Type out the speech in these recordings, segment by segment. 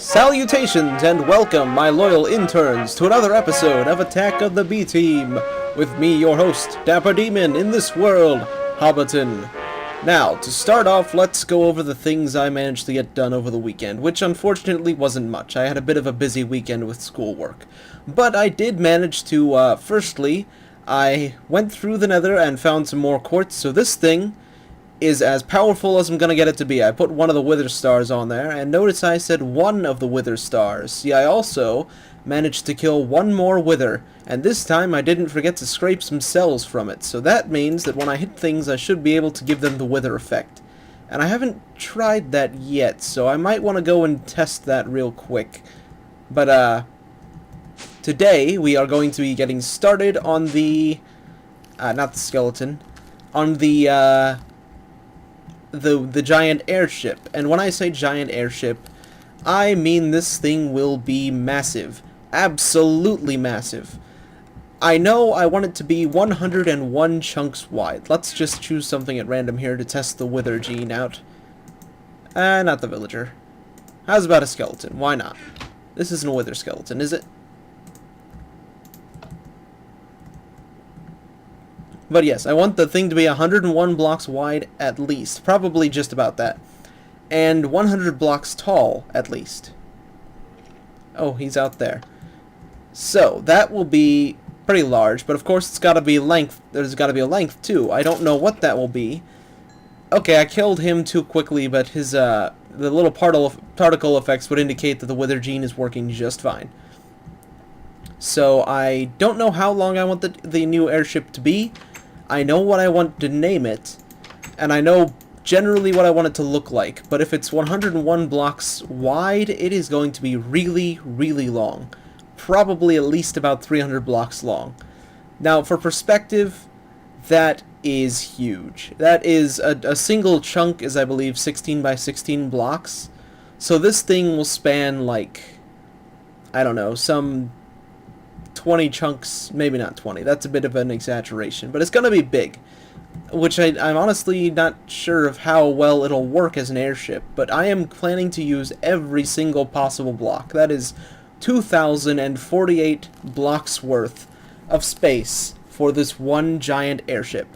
Salutations and welcome, my loyal interns, to another episode of Attack of the B-Team, with me, your host, DapperDemon, in this world, Hobbiton. Now, to start off, let's go over the things I managed to get done over the weekend, which unfortunately wasn't much. I had a bit of a busy weekend with schoolwork. But I did manage to, firstly, I went through the Nether and found some more quartz, so this thing is as powerful as I'm gonna get it to be. I put one of the wither stars on there, and notice I said one of the wither stars. See, I also managed to kill one more wither, and this time I didn't forget to scrape some cells from it, so that means that when I hit things I should be able to give them the wither effect. And I haven't tried that yet, so I might want to go and test that real quick. But, today we are going to be getting started on the, not the skeleton, on the giant airship. And when I say giant airship, I mean this thing will be massive. Absolutely massive. I know I want it to be 101 chunks wide. Let's just choose something at random here to test the wither gene out. Not the villager. How's about a skeleton? Why not? This isn't a wither skeleton, is it? But yes, I want the thing to be 101 blocks wide at least. Probably just about that. And 100 blocks tall at least. Oh, he's out there. So, that will be pretty large, but of course it's gotta be length. There's gotta be a length too. I don't know what that will be. Okay, I killed him too quickly, but his, the little particle effects would indicate that the wither gene is working just fine. So, I don't know how long I want the new airship to be. I know what I want to name it, and I know generally what I want it to look like, but if it's 101 blocks wide, it is going to be really, really long. Probably at least about 300 blocks long. Now, for perspective, that is huge. That is, a single chunk is, I believe, 16 by 16 blocks. So this thing will span, like, I don't know, some 20 chunks, maybe not 20, that's a bit of an exaggeration, but it's gonna be big, which I'm honestly not sure of how well it'll work as an airship, but I am planning to use every single possible block. That is 2,048 blocks worth of space for this one giant airship.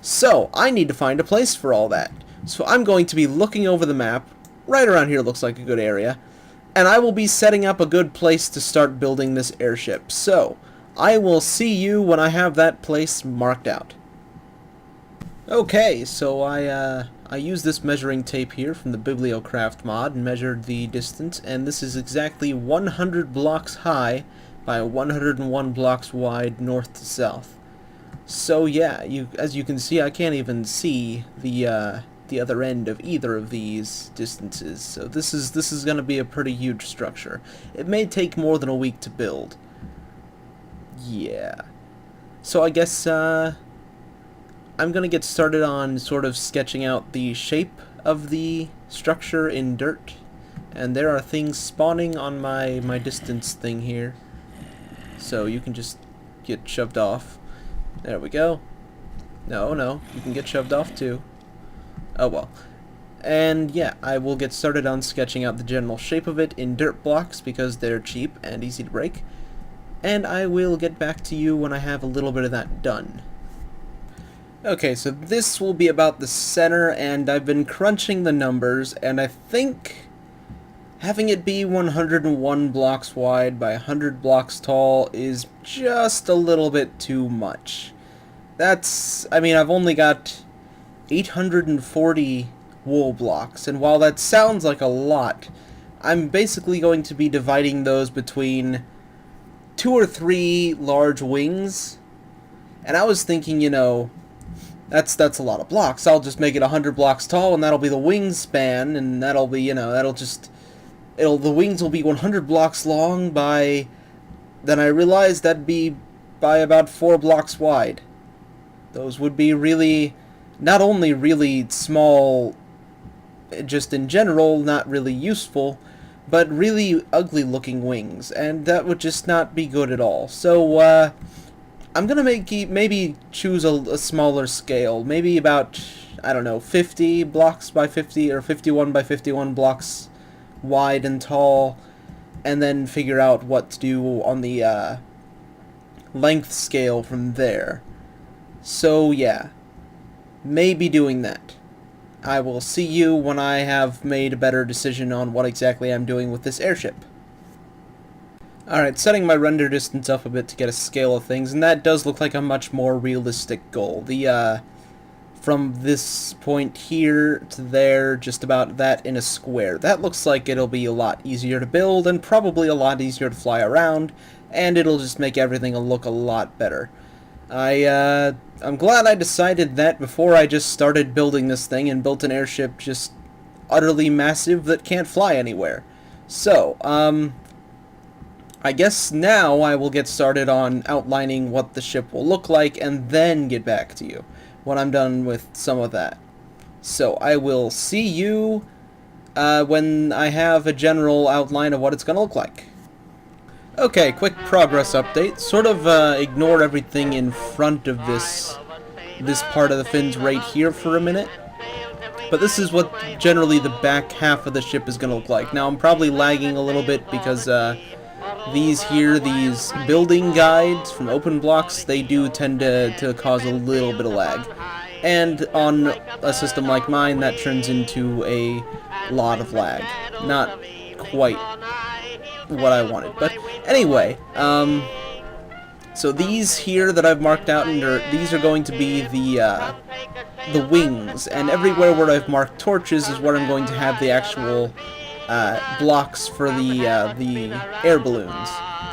So, I need to find a place for all that. So I'm going to be looking over the map. Right around here looks like a good area. And I will be setting up a good place to start building this airship. So, I will see you when I have that place marked out. Okay, so I used this measuring tape here from the Bibliocraft mod and measured the distance, and this is exactly 100 blocks high by 101 blocks wide north to south. So yeah, as you can see, I can't even see the other end of either of these distances, so this is going to be a pretty huge structure. It may take more than a week to build. Yeah. So I guess I'm going to get started on sort of sketching out the shape of the structure in dirt, and there are things spawning on my distance thing here, so you can just get shoved off. There we go. No, you can get shoved off too. Oh well. And yeah, I will get started on sketching out the general shape of it in dirt blocks because they're cheap and easy to break. And I will get back to you when I have a little bit of that done. Okay, so this will be about the center, and I've been crunching the numbers, and I think having it be 101 blocks wide by 100 blocks tall is just a little bit too much. I mean, I've only got 840 wool blocks, and while that sounds like a lot, I'm basically going to be dividing those between 2 or 3 large wings, and I was thinking, you know, that's a lot of blocks. I'll just make it 100 blocks tall, and that'll be the wingspan, and that'll be, you know, the wings will be 100 blocks long by, then I realized that'd be by about 4 blocks wide. Those would be really, not only really small, just in general, not really useful, but really ugly looking wings, and that would just not be good at all. So, I'm gonna maybe choose a smaller scale, maybe about, I don't know, 50 blocks by 50, or 51 by 51 blocks wide and tall, and then figure out what to do on the length scale from there. So yeah, maybe doing that. I will see you when I have made a better decision on what exactly I'm doing with this airship. Alright, setting my render distance up a bit to get a scale of things, and that does look like a much more realistic goal. From this point here to there, just about that in a square. That looks like it'll be a lot easier to build, and probably a lot easier to fly around, and it'll just make everything look a lot better. I'm glad I decided that before I just started building this thing and built an airship just utterly massive that can't fly anywhere. So, I guess now I will get started on outlining what the ship will look like and then get back to you when I'm done with some of that. So I will see you when I have a general outline of what it's going to look like. Okay, quick progress update. Sort of ignore everything in front of this part of the fins right here for a minute. But this is what generally the back half of the ship is going to look like. Now I'm probably lagging a little bit because these building guides from open blocks, they do tend to cause a little bit of lag. And on a system like mine, that turns into a lot of lag. Not quite what I wanted. But anyway, so these here that I've marked out, these are going to be the wings. And everywhere where I've marked torches is where I'm going to have the actual blocks for the air balloons.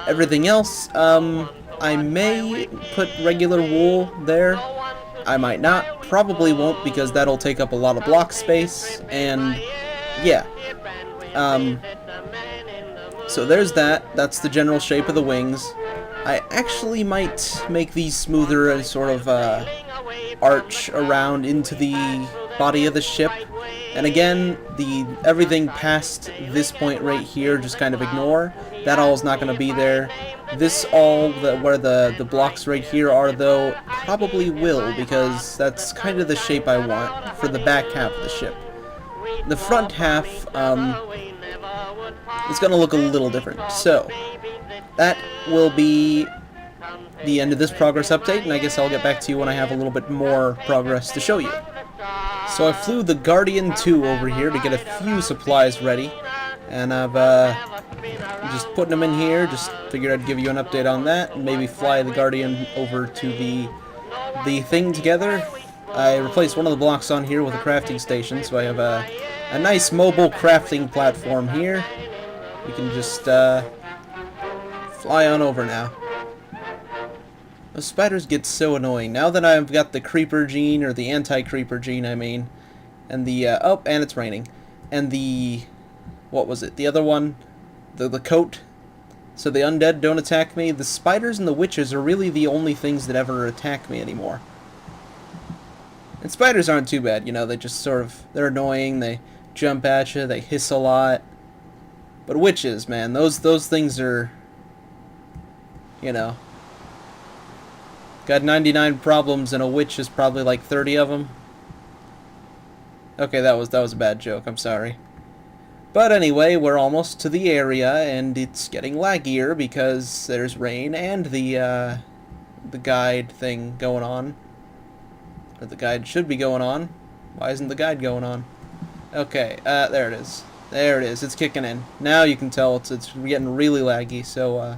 Everything else, I may put regular wool there. I might not. Probably won't, because that'll take up a lot of block space. And yeah. So there's that. That's the general shape of the wings. I actually might make these smoother and sort of arch around into the body of the ship. And again, everything past this point right here, just kind of ignore. That all is not going to be there. This where the blocks right here are, though, probably will, because that's kind of the shape I want for the back half of the ship. The front half, it's going to look a little different. So, that will be the end of this progress update, and I guess I'll get back to you when I have a little bit more progress to show you. So I flew the Guardian 2 over here to get a few supplies ready, and I've just putting them in here. Just figured I'd give you an update on that, and maybe fly the Guardian over to the thing together. I replaced one of the blocks on here with a crafting station, so I have a nice mobile crafting platform here. We can just fly on over now. Those spiders get so annoying. Now that I've got the creeper gene, or the anti-creeper gene, I mean, and oh, and it's raining. And what was it? The other one? The coat? So the undead don't attack me. The spiders and the witches are really the only things that ever attack me anymore. And spiders aren't too bad, you know, they just they're annoying, they jump at you, they hiss a lot. But witches, man, those things are, you know, got 99 problems, and a witch is probably like 30 of them. Okay, that was a bad joke, I'm sorry. But anyway, we're almost to the area, and it's getting laggier because there's rain and the guide thing going on. Or the guide should be going on. Why isn't the guide going on? Okay, there it is. There it is, it's kicking in. Now you can tell it's getting really laggy, so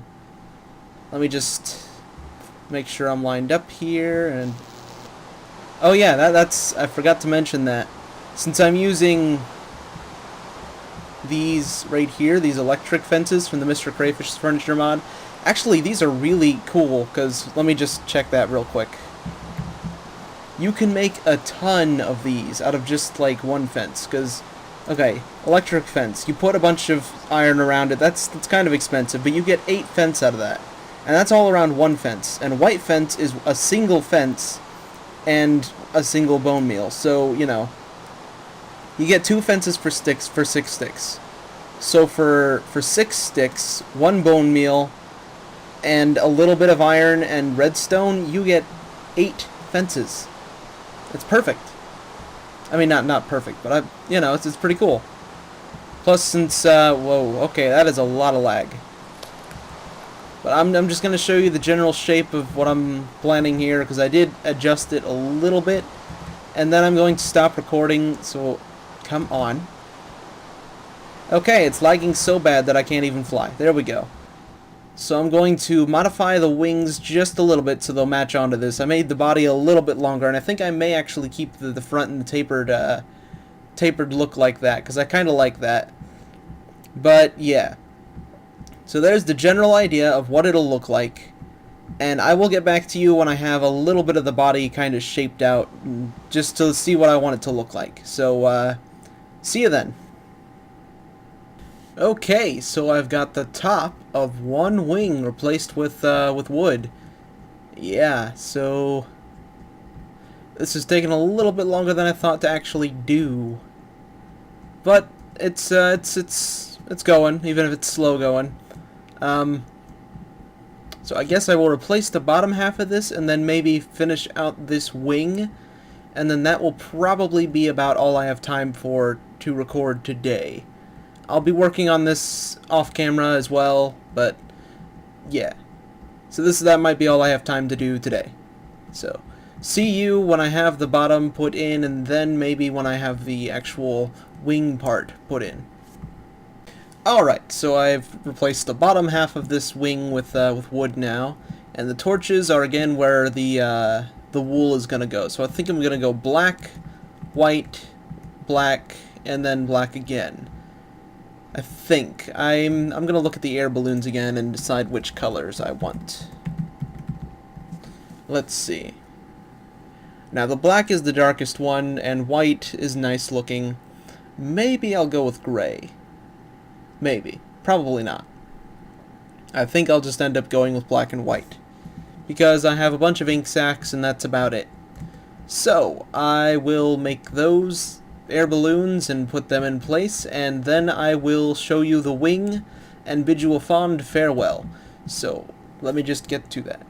let me just make sure I'm lined up here, and oh yeah, that's I forgot to mention that since I'm using these right here, these electric fences from the Mr. Crayfish's furniture mod, actually these are really cool, because let me just check that real quick. You can make a ton of these out of just like one fence, because okay, electric fence, you put a bunch of iron around it, that's kind of expensive, but you get 8 fence out of that. And that's all around one fence. And white fence is a single fence and a single bone meal. So, you know, you get 2 fences for 6 sticks. So for 6 sticks, 1 bone meal, and a little bit of iron and redstone, you get 8 fences. It's perfect. I mean, not perfect, but you know, it's pretty cool. Plus, since, whoa, okay, that is a lot of lag. But I'm just going to show you the general shape of what I'm planning here, because I did adjust it a little bit. And then I'm going to stop recording, so come on. Okay, it's lagging so bad that I can't even fly. There we go. So I'm going to modify the wings just a little bit so they'll match onto this. I made the body a little bit longer, and I think I may actually keep the front and the tapered look like that, because I kind of like that. But yeah. So there's the general idea of what it'll look like, and I will get back to you when I have a little bit of the body kind of shaped out, just to see what I want it to look like. So, see you then. Okay, so I've got the top of one wing replaced with wood. Yeah, so this is taking a little bit longer than I thought to actually do, but it's going, even if it's slow going. So I guess I will replace the bottom half of this and then maybe finish out this wing, and then that will probably be about all I have time for to record today. I'll be working on this off camera as well, but yeah. So that might be all I have time to do today. So see you when I have the bottom put in, and then maybe when I have the actual wing part put in. Alright, so I've replaced the bottom half of this wing with wood now, and the torches are again where the wool is gonna go. So I think I'm gonna go black, white, black, and then black again. I think. I'm gonna look at the air balloons again and decide which colors I want. Let's see. Now the black is the darkest one, and white is nice looking. Maybe I'll go with gray. Maybe. Probably not. I think I'll just end up going with black and white, because I have a bunch of ink sacs and that's about it. So, I will make those air balloons and put them in place, and then I will show you the wing and bid you a fond farewell. So, let me just get to that.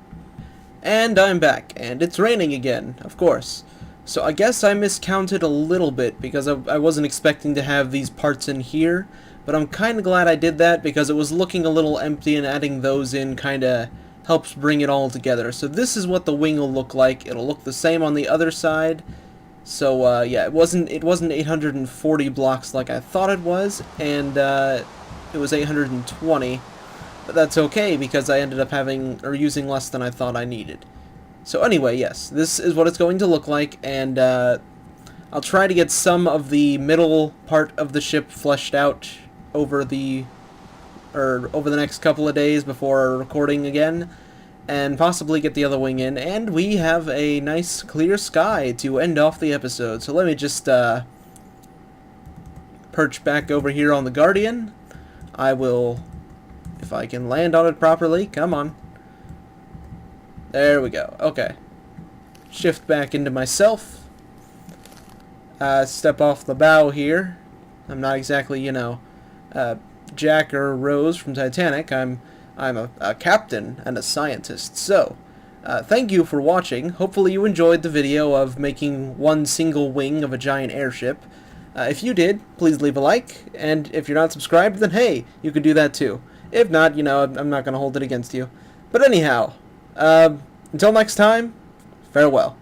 And I'm back, and it's raining again, of course. So I guess I miscounted a little bit, because I wasn't expecting to have these parts in here. But I'm kind of glad I did that, because it was looking a little empty, and adding those in kind of helps bring it all together. So this is what the wing will look like. It'll look the same on the other side. So yeah, it wasn't 840 blocks like I thought it was, and it was 820. But that's okay, because I ended up using less than I thought I needed. So anyway, yes, this is what it's going to look like, and I'll try to get some of the middle part of the ship fleshed out over the next couple of days before recording again, and possibly get the other wing in, and we have a nice clear sky to end off the episode. So let me just perch back over here on the Guardian. I will, if I can land on it properly, come on. There we go. Okay. Shift back into myself. Step off the bow here. I'm not exactly, you know, Jack or Rose from Titanic. I'm a captain and a scientist. So, thank you for watching. Hopefully you enjoyed the video of making one single wing of a giant airship. If you did, please leave a like, and if you're not subscribed, then hey, you could do that too. If not, you know, I'm not going to hold it against you. But anyhow, until next time, farewell.